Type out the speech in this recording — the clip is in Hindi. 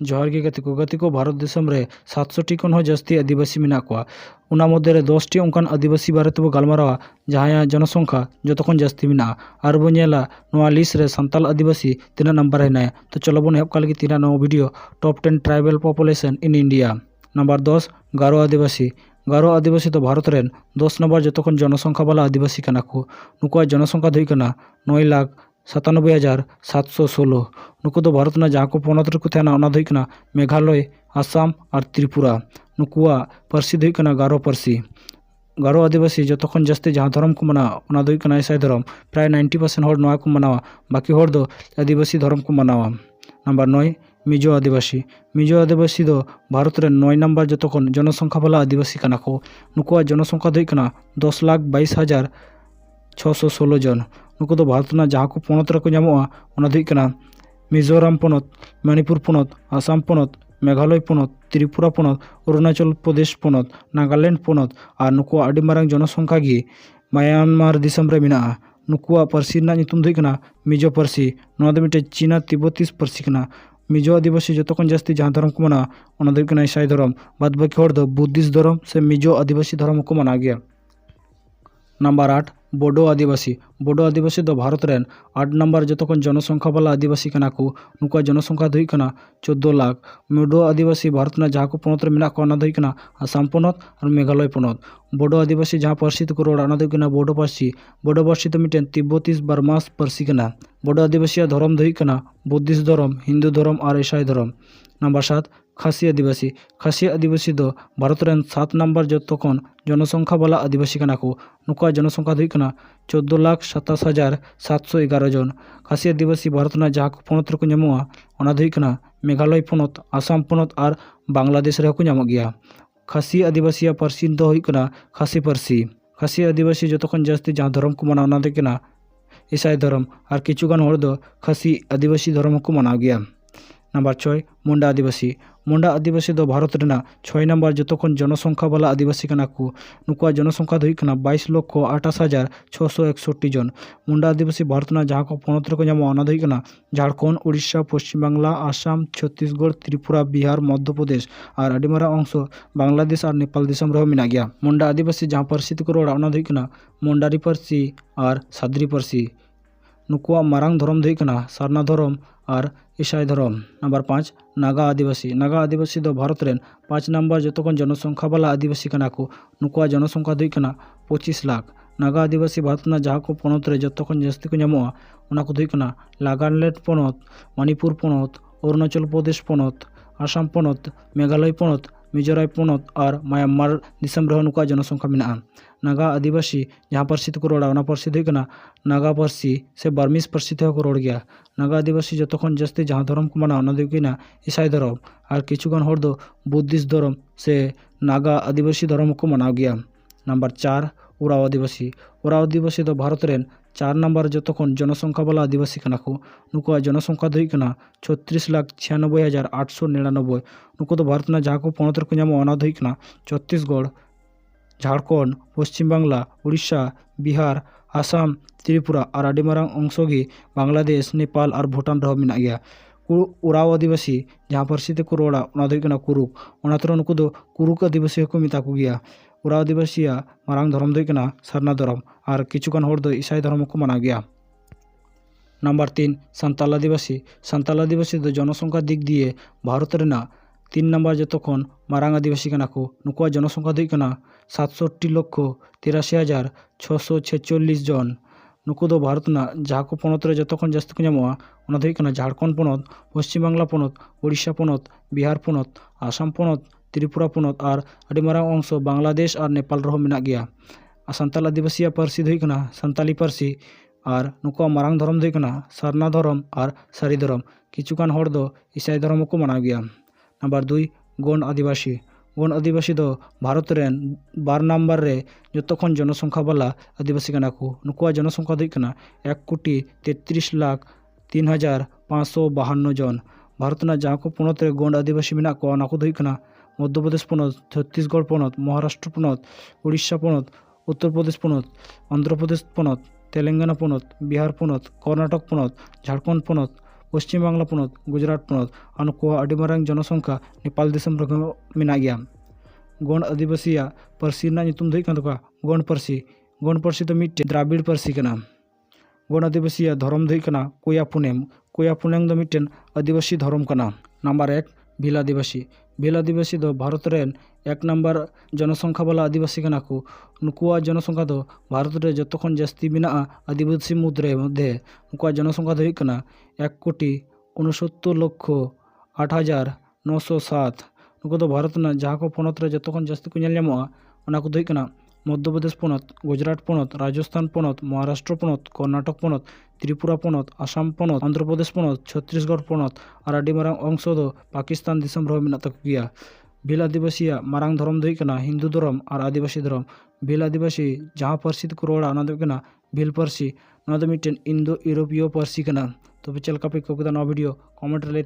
जोहार गे गति को भारत देशम रे 700टी खन हो जास्ती आदिवासी मेना कोआ उना मध्य रे 10टी उनकान आदिवासी बारे तेबो गालमारावा जहां जनसंख्या जतो खन जास्ती मेना आर बो नेला नोआ लिस्ट रे संताल आदिवासी तीना नंबर हेना। तो चलो बन हेब काल गे तीना नवा video top 10 tribal population in India. Number 10 गारो आदिवासी। गारो आदिवासी तो भारत रेन 10 नंबर जतो खन जनसंख्या वाला आदिवासी कना को नुकुआ जनसंख्या दुई कना 9,97,716। नुकु दो भारत ना जहाँ को पोनत रे को थाना ओना दुई कना मेघालय आसाम और त्रिपुरा। नुकुआ परसी दुई कना गारो परसी। गारो आदिवासी जतो खन जास्ती जहाँ धर्म को मना ओना दुई कना ईसाई धर्म प्राय 90% हर नोआ को मनावा बाकी हर दो आदिवासी धर्म को मनावा। नंबर 9 मिजो आदिवासी। मिजो आदिवासी दो भारत रे 9 नंबर जतो खन जनसंख्या वाला आदिवासी कना को नुकुआ जनसंख्या दुई कना 10,22,616 जन। नुकु दो भारत ना जहाँ को पोनत रे को ᱧᱟᱢᱚᱜᱼᱟ ओना दुई कना मिजोराम पोनत मणिपुर पोनत आसाम पोनत मेघालय पोनत त्रिपुरा पोनत अरुणाचल प्रदेश पोनत नागालैंड पोनत और नुकुआ आडी मारांग जनसंख्या गी म्यांमार दिसम रे मेना। नुकुआ पारसी ना नितुम दुई कना मिजो पारसी। नोआ दो मिटे चीना तिब्बतीस पारसी कना। मिजो आदिवासी जतो खन जास्ती जहाँ धर्म को मना ओना दुई कना ईसाई धर्म बाद बाकी हर दो बुद्धिस्ट धर्म से मिजो आदिवासी धर्म को मना गया। नंबर 8 बोडो आदिवासी। बोडो आदिवासी दो भारत रेन 8 नंबर जतो खन जनसंख्या वाला आदिवासी कना को नुकुआ जनसंख्या दुई कना 14 लाख। बोडो आदिवासी भारत ना जहाँ को पोनत रे मेना को ओना दुई कना आसाम पोनत और मेघालय पोनत। बोडो आदिवासी जहाँ पारसी को रोड ओना दुई कना बोडो पारसी। बोडो पारसी तो मिटेन तिब्बतीस बर्मास पारसी कना। बोडो आदिवासी धर्म दुई कना बुद्धिस्ट धर्म हिंदू धर्म और ईसाई धर्म। नंबर 7 खासी आदिवासी। खासी आदिवासी दो भारत रेन 7 नंबर जतो खन जनसंख्या वाला आदिवासी कना को नुकुआ जनसंख्या दुई कना 14,27,711 जन। खासी आदिवासी भारत ना जहाँ को पोनत रे को ᱧᱟᱢᱚᱜᱼᱟ ओना दुई कना मेघालय पोनत आसाम पोनत और बांग्लादेश रे को ᱧᱟᱢᱚᱜ गया। खासी आदिवासी पारसी दो हुई कना खासी पारसी। खासी आदिवासी जतो खन जास्ती जहाँ धर्म को मना ओना दुई कना ईसाई धर्म और किछुगान हर दो खासी आदिवासी धर्म को मना गया। नंबर 6 मुंडा आदिवासी। मुंडा आदिवासी दो भारत रेना 6 नंबर जतो खन जनसंख्या वाला आदिवासी कना को नुकुआ जनसंख्या दुई कना 22,28,661 जन। मुंडा आदिवासी भारत ना जहाँ को पोनत रे को ᱧᱟᱢᱚᱜᱼᱟ ओना दुई कना झारखंड उड़ीसा पश्चिम बांग्ला आसाम छत्तीसगढ़ त्रिपुरा बिहार मध्य प्रदेश और आडी मारा अंश बांग्लादेश और नेपाल दिसम रे मेना गया। मुंडा आदिवासी जहाँ पारसी को रोड़ा ओना दुई कना मुंडारी पारसी और सादरी पारसी। नुकुआ मारांग धर्म दुई कना सारना धर्म और ईसाई धर्म। नंबर 5 नागा आदिवासी। नागा आदिवासी दो भारत रेन 5 नंबर जतो खन जनसंख्या वाला आदिवासी कना को नुकुआ जनसंख्या दुई कना 25 लाख। नागा आदिवासी भारत ना जहाँ को पोनत रे जतो खन जास्ती को ᱧᱟᱢᱚᱜᱼᱟ ओना को दुई कना नागालैंड पोनत मणिपुर पोनत अरुणाचल प्रदेश पोनत आसाम पोनत मेघालय पोनत मिजोराम पोनत और म्यांमार दिसम रे नुकुआ जनसंख्या मेना। नागा आदिवासी जहाँ पारसी को रोड़ा ओना पारसी दुई कना नागा पारसी से बर्मिस पारसी ते को रोड़ गया। नागा आदिवासी जतो खन जास्ती जहाँ धर्म को मना ओना दुई कना ईसाई धर्म और किछुगान हर दो बुद्धिस्ट धर्म से नागा आदिवासी धर्म को मना गया। नंबर 4 उराव आदिवासी। उराव आदिवासी दो भारत रेन 4 नंबर जतो खन जनसंख्या वाला आदिवासी कना को नुकुआ जनसंख्या दुई कना 36,96,899। नुकु दो भारत ना जहाँ को पोनत रे को ᱧᱟᱢᱚᱜᱼᱟ ओना दुई कना छत्तीसगढ़ झारखंड पश्चिम बांग्ला उड़ीसा बिहार आसाम त्रिपुरा और आडी मारांग अंश गी बांग्लादेश नेपाल और भूटान रे मेना गया। उराव आदिवासी जहाँ पारसी ते को रोड़ा ओना दुई कना कुरुक ओना तरो नुकु दो कुरुक आदिवासी को मेता को गया। उराव आदिवासी मारांग धर्म दुई कना सारना धर्म और किछुगान हर दो ईसाई धर्म को मना गया। नंबर 3 संताल आदिवासी। संताल आदिवासी दो जनसंख्या दिक दिए भारत रेना 3 नंबर जतो खन मारांग आदिवासी कना को नुकुआ जनसंख्या दुई कना 67,83,646 जन। नुकु दो भारत ना जहाँ को पोनत रे जतो खन जास्ती को ᱧᱟᱢᱚᱜᱼᱟ ओना दुई कना झारखंड पोनत पश्चिम बांग्ला पोनत उड़ीसा पोनत बिहार पोनत आसाम पोनत त्रिपुरा पोनत और आडी मारांग अंश बांग्लादेश और नेपाल रे मेना गया। संताल आदिवासी पारसी दुई कना संताली पारसी और नुकुआ मारांग धर्म दुई कना सारना धर्म और सारी धर्म किछुगान हर दो ईसाई धर्म को मना गया। नंबर 2 गोंड आदिवासी। गोंड आदिवासी दो भारत रेन 12 नंबर रे जतो खन जनसंख्या वाला आदिवासी कना को नुकुआ जनसंख्या दुई कना 1,33,03,552 जन। भारत ना जहाँ को पोनत रे गोंड आदिवासी मेना को ओना को दुई कना मध्य प्रदेश पोनत छत्तीसगढ़ पोनत महाराष्ट्र पोनत उड़ीसा पोनत उत्तर प्रदेश पोनत आंध्र प्रदेश पोनत तेलंगाना पोनत बिहार पोनत कर्नाटक पोनत झारखंड पोनत पश्चिम बांगला पनत गुजरात पनत और नुकुआ अडी मारांग जनसंख्या नेपाल दिसम रहे मेना गया। गण आदिवासी पार्सी रना नितुम दो हुई कान तकवा गण पार्सी तो मिट्टे द्राविड़ पार्सी कना। गण आदिवासी धर्म दो हुई काना कोया पुनेम दो मिट्टेन आदिवासी धर्म कना। नंबर 1 भील आदिवासी दो भारत रेन 1 नंबर जनसंख्या वाला आदिवासी कना को। नुकुआ जनसंख्या दो भारत रे जतो खन जास्ती मेना आदिवासी मुद्रे मध्य नुकुआ जनसंख्या दो हुई काना 1,69,08,907। नुकु दो भारत ना जहाँ को पनत रे जतो खन जास्ती को नेल ᱧᱟᱢᱚᱜᱼᱟ ओना को दो हुई काना मध्य प्रदेश पनत गुजरात पनत राजस्थान पनत महाराष्ट्र पनत कर्नाटक पनत त्रिपुरा पनत आसाम पनत आंध्र प्रदेश पनत छत्तीसगढ़ पनत और आडी मारांग अंश दो पाकिस्तान दिसम रहे मेना तक गया। भील आदिवासी मारांग धर्म दो हुई काना हिंदू धर्म और आदिवासी धर्म। भील आदिवासी जहाँ पार्सी को रोड़ा ओना दो हुई काना भील पार्सी। नोआ दो मिट्टेन इंडो यूरोपीय पार्सी कना। तो चलका पे को वीडियो कमेंट रे